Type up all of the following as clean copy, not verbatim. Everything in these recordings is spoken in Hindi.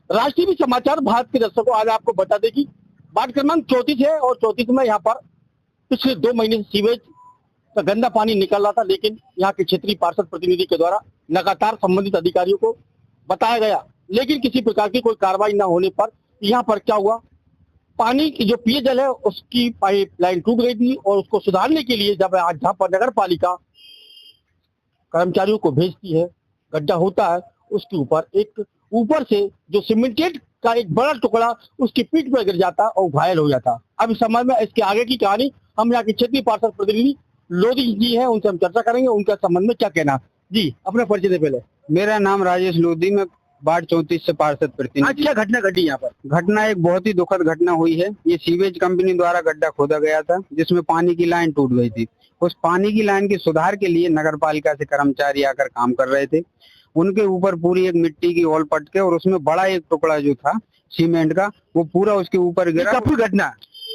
राष्ट्रीय भी समाचार भारत के दर्शकों आज आपको बता दें कि वार्ड क्रमांक 34 है और 34 में यहाँ पर पिछले 2 महीने से सीवेज का गंदा पानी निकल रहा था, लेकिन यहाँ के क्षेत्रीय पार्षद प्रतिनिधि के द्वारा लगातार संबंधित अधिकारियों को बताया गया, लेकिन किसी प्रकार की कोई कार्रवाई न होने पर यहाँ पर क्या हुआ, पानी की जो पेयजल है उसकी पाइपलाइन टूट गई थी और उसको सुधारने के लिए जब आज जहाँ पर नगर पालिका कर्मचारियों को भेजती है, गड्ढा होता है, उसके ऊपर से जो सीमेंटेड का एक बड़ा टुकड़ा उसकी पीठ पर गिर जाता और घायल हो जाता। अब इस समय में इसके आगे की कहानी हम यहाँ के क्षेत्रीय पार्षद प्रतिनिधि लोधी जी हैं, उनसे हम चर्चा करेंगे, उनका संबंध में क्या कहना। जी, अपना परिचय दे पहले। मेरा नाम राजेश लोधी, मैं वार्ड 34 से पार्षद प्रतिनिधि। आज क्या घटना घटी यहाँ पर? घटना एक बहुत ही दुखद घटना हुई है। ये सीवेज कंपनी द्वारा गड्ढा खोदा गया था जिसमें पानी की लाइन टूट गई थी। उस पानी की लाइन के सुधार के लिए नगर पालिका से कर्मचारी आकर काम कर रहे थे। उनके ऊपर पूरी एक मिट्टी की ओल पट के और उसमें बड़ा एक टुकड़ा जो था सीमेंट का, वो पूरा उसके ऊपर गिरा। कब की घटना?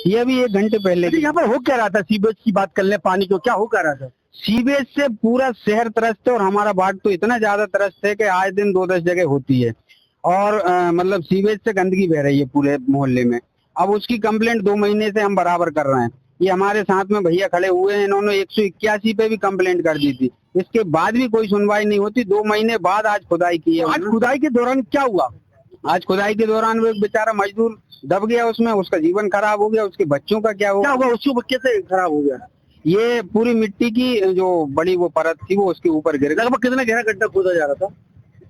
ये अभी 1 घंटे पहले। यहाँ पर हो क्या रहा था? सीवेज की बात कर ले, पानी को क्या हो क्या रहा था? सीवेज से पूरा शहर त्रस्त है और हमारा वार्ड तो इतना ज्यादा त्रस्त है कि आए दिन 2-10 जगह होती है और मतलब सीवेज से गंदगी बह रही है पूरे मोहल्ले में। अब उसकी कंप्लेंट 2 महीने से हम बराबर कर रहे हैं। ये हमारे साथ में भैया खड़े हुए हैं, इन्होंने 181 पे भी कंप्लेंट कर दी थी, इसके बाद भी कोई सुनवाई नहीं होती। 2 महीने बाद आज खुदाई की है। आज खुदाई के दौरान क्या हुआ? आज खुदाई के दौरान वो एक बेचारा मजदूर दब गया, उसमें उसका जीवन खराब हो गया। उसके बच्चों का क्या हुआ? उसके ऊपर कैसे खराब हो गया? ये पूरी मिट्टी की जो बड़ी वो परत थी वो उसके ऊपर गिर गई। लगभग कितना गहरा गड्ढा खोदा जा रहा था?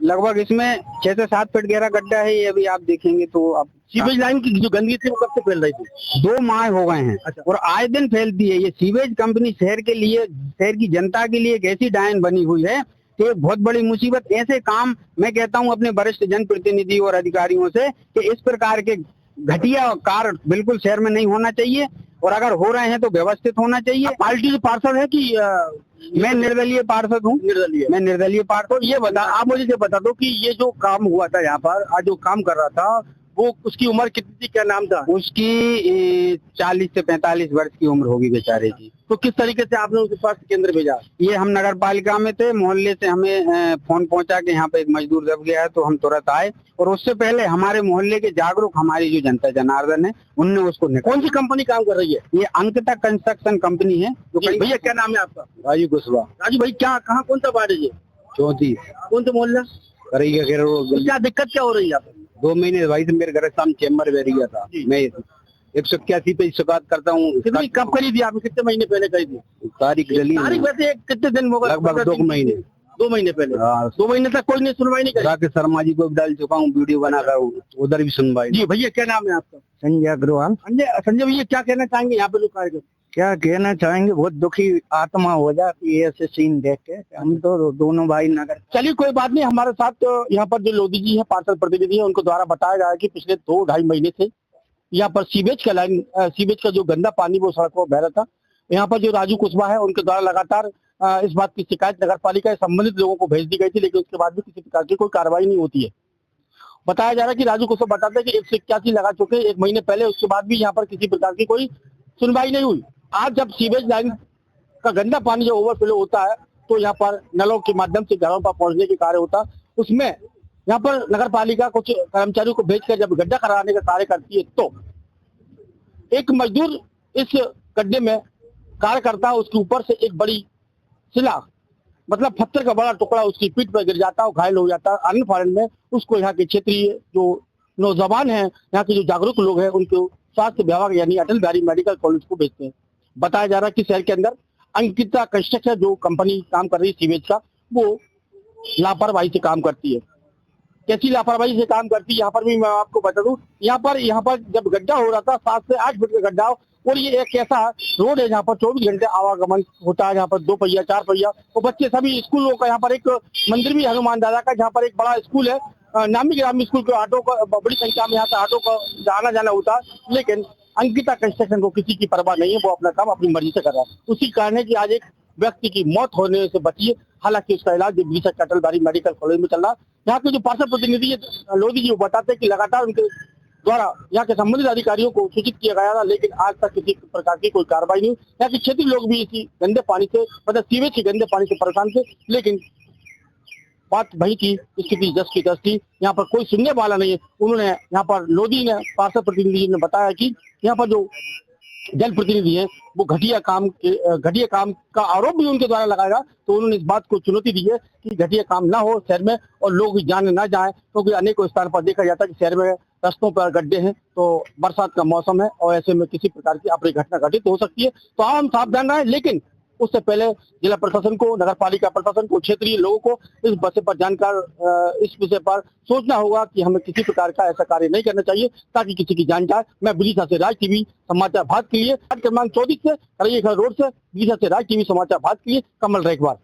लगभग इसमें 6 से 7 फीट गहरा गड्ढा है। ये अभी आप देखेंगे तो अब सीवेज लाइन की जो गंदगी थी वो कब से फैल रही थी? 2 माह हो गए हैं। अच्छा। और आए दिन फैलती है। ये सीवेज कंपनी शहर के लिए, शहर की जनता के लिए एक ऐसी डायन बनी हुई है कि एक बहुत बड़ी मुसीबत। ऐसे काम मैं कहता हूं अपने वरिष्ठ जनप्रतिनिधि और अधिकारियों से कि इस प्रकार के घटिया कार्य बिल्कुल शहर में नहीं होना चाहिए और अगर हो रहे हैं तो व्यवस्थित होना चाहिए। पार्टी के पार्षद है कि मैं निर्दलीय पार्षद हूँ। मैं निर्दलीय पार्षद। तो ये बता, आप मुझे ये बता दो कि ये जो काम हुआ था यहाँ पर, आज जो काम कर रहा था वो, उसकी उम्र कितनी थी, क्या नाम था उसकी? 40 से 45 वर्ष की उम्र होगी बेचारे की। तो किस तरीके से आपने उसे स्वास्थ्य केंद्र भेजा? ये हम नगर पालिका में थे, मोहल्ले से हमें फोन पहुंचा कि यहाँ पे एक मजदूर दब गया है, तो हम तुरंत आए। और उससे पहले हमारे मोहल्ले के जागरूक हमारी जो जनता जनार्दन है उनने उसको कौन सी कंपनी काम कर रही है? ये अंकिता कंस्ट्रक्शन कंपनी है। भैया क्या नाम है आपका? राजू कुशवाहा। राजू भाई, क्या कहाँ कौन सा वार्ड है ये? 34। कौन सा मोहल्ला? क्या दिक्कत क्या हो रही है? 2 महीने भाई से मेरे घर सामने चेम्बर में गया था। मैं 181 पे शिकायत करता हूँ। कितनी कब करी थी आपने? कितने महीने पहले करी थी? तारीख वैसे कितने दिन होगा? लगभग 2 महीने। 2 महीने पहले। 2 महीने तक कोई नहीं सुनवाई नहीं करी? राकेश शर्मा जी को भी डाल चुका हूँ वीडियो बनाकर, उधर भी सुनवाई। जी भैया, क्या नाम है आपका? संजय अग्रवाल। संजय भैया, क्या कहना चाहेंगे यहाँ पे लोग कार्यक्रम? क्या कहना चाहेंगे, बहुत दुखी आत्मा हो जाती है ऐसे सीन देख के। हम तो दोनों भाई नगर। चलिए कोई बात नहीं, हमारे साथ तो यहाँ पर जो लोधी जी है, पार्षद प्रतिनिधि है, उनको द्वारा बताया गया है कि पिछले 2-2.5 महीने से यहाँ पर सीवेज का जो गंदा पानी वो सड़कों पर बह रहा था। यहाँ पर जो राजू कुशवाहा है उनके द्वारा लगातार इस बात की शिकायत नगर पालिका से संबंधित लोगों को भेज दी गई थी, लेकिन उसके बाद भी किसी प्रकार की कोई कार्रवाई नहीं होती है। बताया जा रहा है कि राजू कुशवाहा बताते हैं कि 181 लगा चुके 1 महीने पहले, उसके बाद भी यहाँ पर किसी प्रकार की कोई सुनवाई नहीं हुई। आज जब सीवेज लाइन का गंदा पानी जो ओवरफ्लो होता है तो यहाँ पर नलों के माध्यम से घरों पर पहुंचने के कार्य होता है, उसमें यहाँ पर नगर पालिका कुछ कर्मचारियों को भेजकर जब गड्ढा कराने का कार्य करती है तो एक मजदूर इस गड्ढे में कार्य करता है, उसके ऊपर से एक बड़ी शिला, मतलब पत्थर का बड़ा टुकड़ा उसकी पीठ पर गिर जाता है और घायल हो जाता है। आनंद फानंद में उसको यहाँ के क्षेत्रीय जो नौजवान हैं, यहाँ के जो जागरूक लोग हैं, उनको स्वास्थ्य विभाग यानी अटल बिहारी मेडिकल कॉलेज को भेजते हैं। बताया जा रहा है कि शहर के अंदर अंकिता कंस्ट्रक्शन जो कंपनी काम कर रही है सीवेज का, वो लापरवाही से काम करती है। कैसी लापरवाही से काम करती है यहाँ पर भी मैं आपको बता दूं। यहाँ पर जब गड्ढा हो रहा था 7 से 8 फीट का गड्ढा, और ये एक ऐसा रोड है जहाँ पर 24 घंटे आवागमन होता है। यहाँ पर 2 पहिया 4 पहिया और बच्चे सभी स्कूलों का, यहाँ पर एक मंदिर भी हनुमान दादा का, जहाँ पर एक बड़ा स्कूल है, नामी ग्रामी स्कूल के ऑटो का बड़ी संख्या में यहाँ से ऑटो का आना जाना होता है। लेकिन अंकिता कंस्ट्रक्शन को किसी की परवाह नहीं है, वो अपना काम अपनी मर्जी से कर रहा है। उसी कारण है कि आज एक व्यक्ति की मौत होने से बची है, हालांकि उसका इलाज अटल बिहारी मेडिकल कॉलेज में चल रहा है। यहाँ के जो पार्षद प्रतिनिधि लोधी जी वो बताते हैं कि लगातार उनके द्वारा यहाँ के संबंधित अधिकारियों को सूचित किया गया था, लेकिन आज तक किसी प्रकार की कोई कार्रवाई नहीं। यहाँ के क्षेत्रीय लोग भी इसी गंदे पानी से, मतलब सीवेज के गंदे पानी से परेशान थे, लेकिन बात वही की इसकी थी जस की तस थी। यहाँ पर कोई सुनने वाला नहीं है। उन्होंने यहाँ पर लोधी ने पार्षद प्रतिनिधि ने बताया कि यहाँ पर जो जनप्रतिनिधि है वो घटिया काम का आरोप भी उनके द्वारा लगाएगा। तो उन्होंने इस बात को चुनौती दी है कि घटिया काम ना हो शहर में और लोग जाने ना जाए, क्योंकि अनेकों स्थान पर देखा जाता है कि शहर में रास्तों पर गड्ढे हैं, तो बरसात का मौसम है और ऐसे में किसी प्रकार की अप्रिय घटना घटित हो सकती है। तो हम सावधान रहें, लेकिन उससे पहले जिला प्रशासन को, नगर पालिका प्रशासन को, क्षेत्रीय लोगों को इस विषय पर सोचना होगा कि हमें किसी प्रकार का ऐसा कार्य नहीं करना चाहिए ताकि किसी की जान जाए। मैं विदिशा से राज टीवी समाचार भारत के लिए क्रमांक 34 से रोड से विदिशा से राज टीवी समाचार भारत के लिए कमल रेखवार।